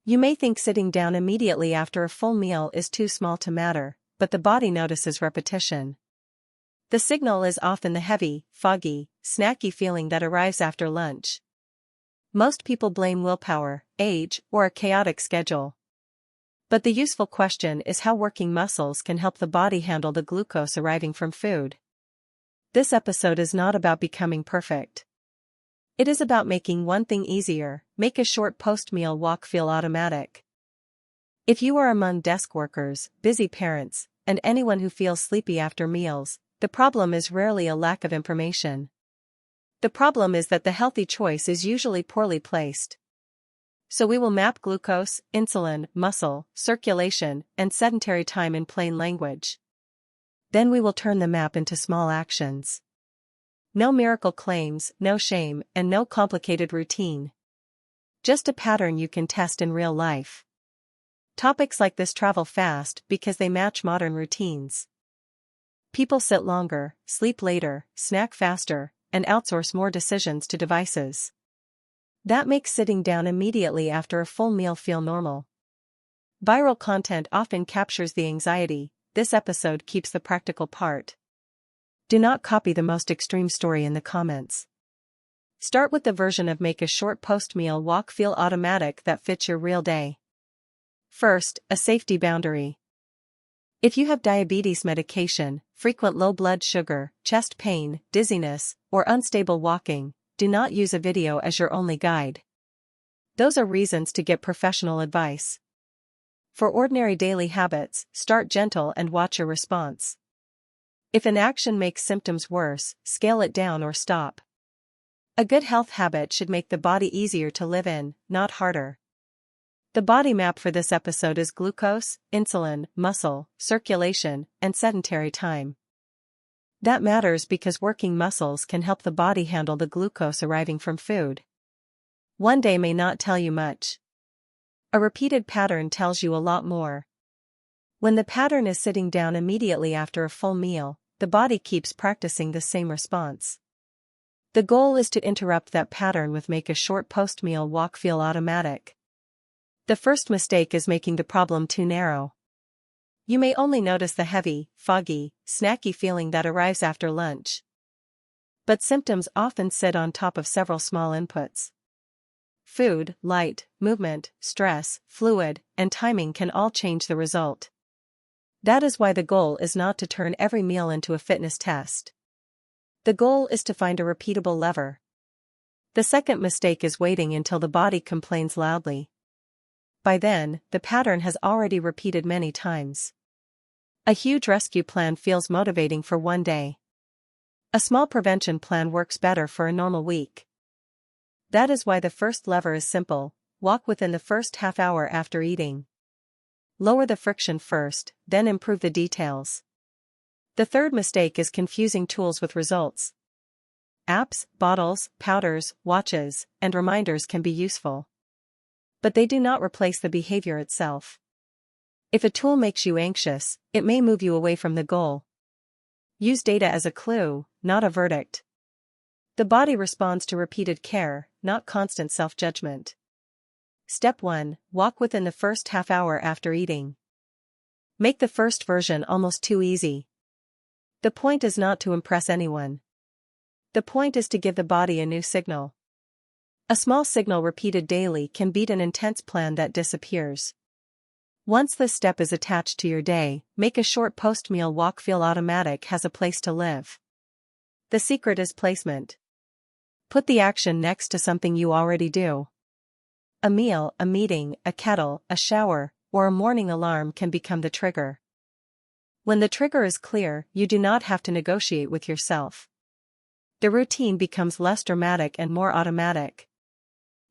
You may think sitting down immediately after a full meal is too small to matter, but the body notices repetition. The signal is often the heavy, foggy, snacky feeling that arrives after lunch. Most people blame willpower, age, or a chaotic schedule. But the useful question is how working muscles can help the body handle the glucose arriving from food. This episode is not about becoming perfect. It is about making one thing easier: make a short post-meal walk feel automatic. If you are among desk workers, busy parents, and anyone who feels sleepy after meals, the problem is rarely a lack of information. The problem is that the healthy choice is usually poorly placed. So we will map glucose, insulin, muscle, circulation, and sedentary time in plain language. Then we will turn the map into small actions. No miracle claims, no shame, and no complicated routine. Just a pattern you can test in real life. Topics like this travel fast because they match modern routines. People sit longer, sleep later, snack faster, and outsource more decisions to devices. That makes sitting down immediately after a full meal feel normal. Viral content often captures the anxiety. This episode keeps the practical part. Do not copy the most extreme story in the comments. Start with the version of make a short post-meal walk feel automatic that fits your real day. First, a safety boundary. If you have diabetes medication, frequent low blood sugar, chest pain, dizziness, or unstable walking, do not use a video as your only guide. Those are reasons to get professional advice. For ordinary daily habits, start gentle and watch your response. If an action makes symptoms worse, scale it down or stop. A good health habit should make the body easier to live in, not harder. The body map for this episode is glucose, insulin, muscle, circulation, and sedentary time. That matters because working muscles can help the body handle the glucose arriving from food. One day may not tell you much. A repeated pattern tells you a lot more. When the pattern is sitting down immediately after a full meal, the body keeps practicing the same response. The goal is to interrupt that pattern with make a short post-meal walk feel automatic. The first mistake is making the problem too narrow. You may only notice the heavy, foggy, snacky feeling that arrives after lunch. But symptoms often sit on top of several small inputs. Food, light, movement, stress, fluid, and timing can all change the result. That is why the goal is not to turn every meal into a fitness test. The goal is to find a repeatable lever. The second mistake is waiting until the body complains loudly. By then, the pattern has already repeated many times. A huge rescue plan feels motivating for one day. A small prevention plan works better for a normal week. That is why the first lever is simple: walk within the first half hour after eating. Lower the friction first, then improve the details. The third mistake is confusing tools with results. Apps, bottles, powders, watches, and reminders can be useful. But they do not replace the behavior itself. If a tool makes you anxious, it may move you away from the goal. Use data as a clue, not a verdict. The body responds to repeated care, not constant self-judgment. Step 1. Walk within the first half hour after eating. Make the first version almost too easy. The point is not to impress anyone. The point is to give the body a new signal. A small signal repeated daily can beat an intense plan that disappears. Once this step is attached to your day, make a short post-meal walk feel automatic has a place to live. The secret is placement. Put the action next to something you already do. A meal, a meeting, a kettle, a shower, or a morning alarm can become the trigger. When the trigger is clear, you do not have to negotiate with yourself. The routine becomes less dramatic and more automatic.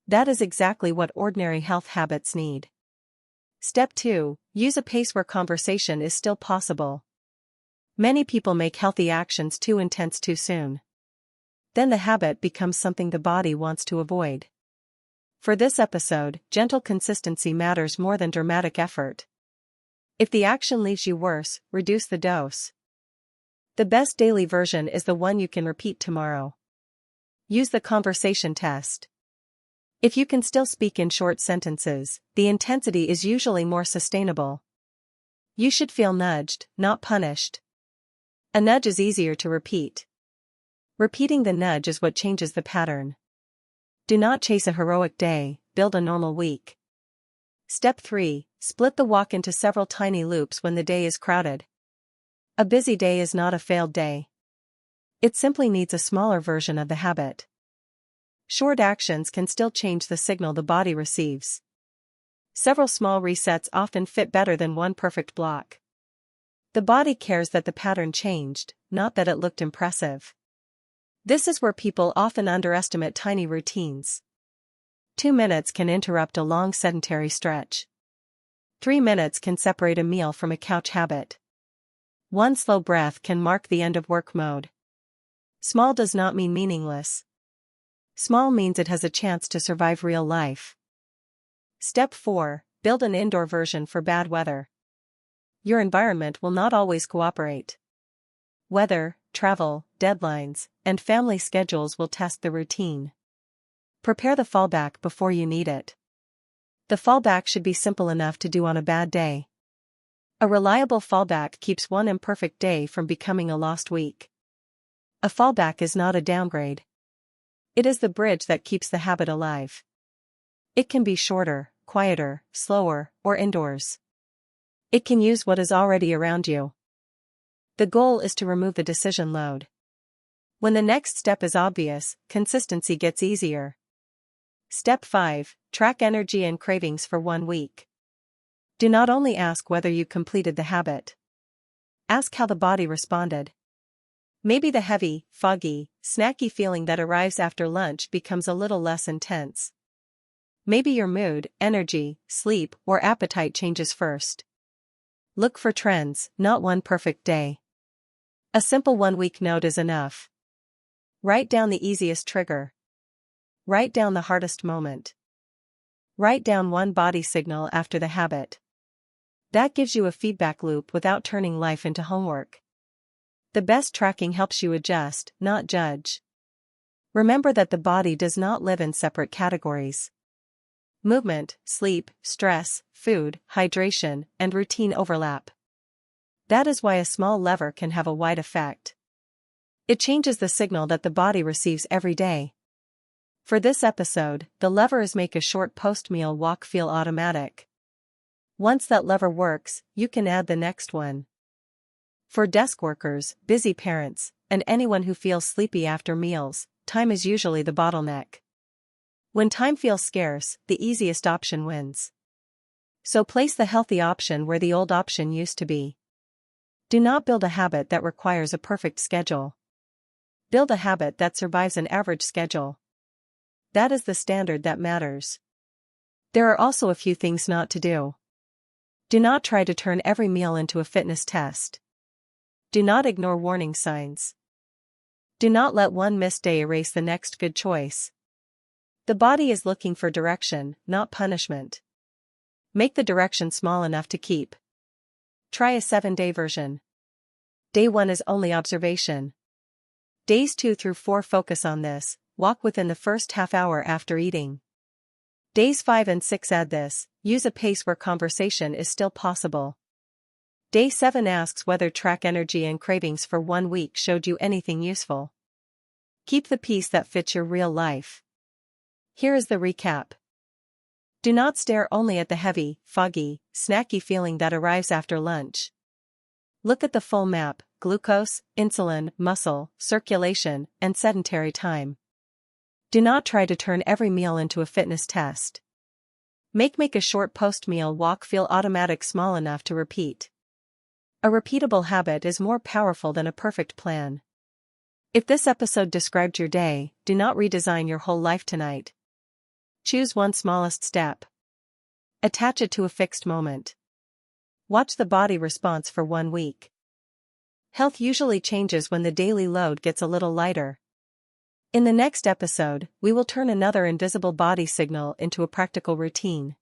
That is exactly what ordinary health habits need. Step 2. Use a pace where conversation is still possible. Many people make healthy actions too intense too soon. Then the habit becomes something the body wants to avoid. For this episode, gentle consistency matters more than dramatic effort. If the action leaves you worse, reduce the dose. The best daily version is the one you can repeat tomorrow. Use the conversation test. If you can still speak in short sentences, the intensity is usually more sustainable. You should feel nudged, not punished. A nudge is easier to repeat. Repeating the nudge is what changes the pattern. Do not chase a heroic day, build a normal week. Step 3. Split the walk into several tiny loops when the day is crowded. A busy day is not a failed day. It simply needs a smaller version of the habit. Short actions can still change the signal the body receives. Several small resets often fit better than one perfect block. The body cares that the pattern changed, not that it looked impressive. This is where people often underestimate tiny routines. 2 minutes can interrupt a long sedentary stretch. 3 minutes can separate a meal from a couch habit. One slow breath can mark the end of work mode. Small does not mean meaningless. Small means it has a chance to survive real life. Step 4. Build an indoor version for bad weather. Your environment will not always cooperate. Weather, travel, deadlines, and family schedules will test the routine. Prepare the fallback before you need it. The fallback should be simple enough to do on a bad day. A reliable fallback keeps one imperfect day from becoming a lost week. A fallback is not a downgrade. It is the bridge that keeps the habit alive. It can be shorter, quieter, slower, or indoors. It can use what is already around you. The goal is to remove the decision load. When the next step is obvious, consistency gets easier. Step 5. Track energy and cravings for 1 week. Do not only ask whether you completed the habit. Ask how the body responded. Maybe the heavy, foggy, snacky feeling that arrives after lunch becomes a little less intense. Maybe your mood, energy, sleep, or appetite changes first. Look for trends, not one perfect day. A simple 1-week note is enough. Write down the easiest trigger. Write down the hardest moment. Write down one body signal after the habit. That gives you a feedback loop without turning life into homework. The best tracking helps you adjust, not judge. Remember that the body does not live in separate categories. Movement, sleep, stress, food, hydration, and routine overlap. That is why a small lever can have a wide effect. It changes the signal that the body receives every day. For this episode, the lever is make a short post-meal walk feel automatic. Once that lever works, you can add the next one. For desk workers, busy parents, and anyone who feels sleepy after meals, time is usually the bottleneck. When time feels scarce, the easiest option wins. So place the healthy option where the old option used to be. Do not build a habit that requires a perfect schedule. Build a habit that survives an average schedule. That is the standard that matters. There are also a few things not to do. Do not try to turn every meal into a fitness test. Do not ignore warning signs. Do not let one missed day erase the next good choice. The body is looking for direction, not punishment. Make the direction small enough to keep. Try a 7-day version. Day 1 is only observation. Days 2 through 4 focus on this, walk within the first half hour after eating. Days 5 and 6 add this, use a pace where conversation is still possible. Day 7 asks whether track energy and cravings for 1 week showed you anything useful. Keep the piece that fits your real life. Here is the recap. Do not stare only at the heavy, foggy, snacky feeling that arrives after lunch. Look at the full map: glucose, insulin, muscle, circulation, and sedentary time. Do not try to turn every meal into a fitness test. Make a short post-meal walk feel automatic, small enough to repeat. A repeatable habit is more powerful than a perfect plan. If this episode described your day, do not redesign your whole life tonight. Choose one smallest step. Attach it to a fixed moment. Watch the body response for 1 week. Health usually changes when the daily load gets a little lighter. In the next episode, we will turn another invisible body signal into a practical routine.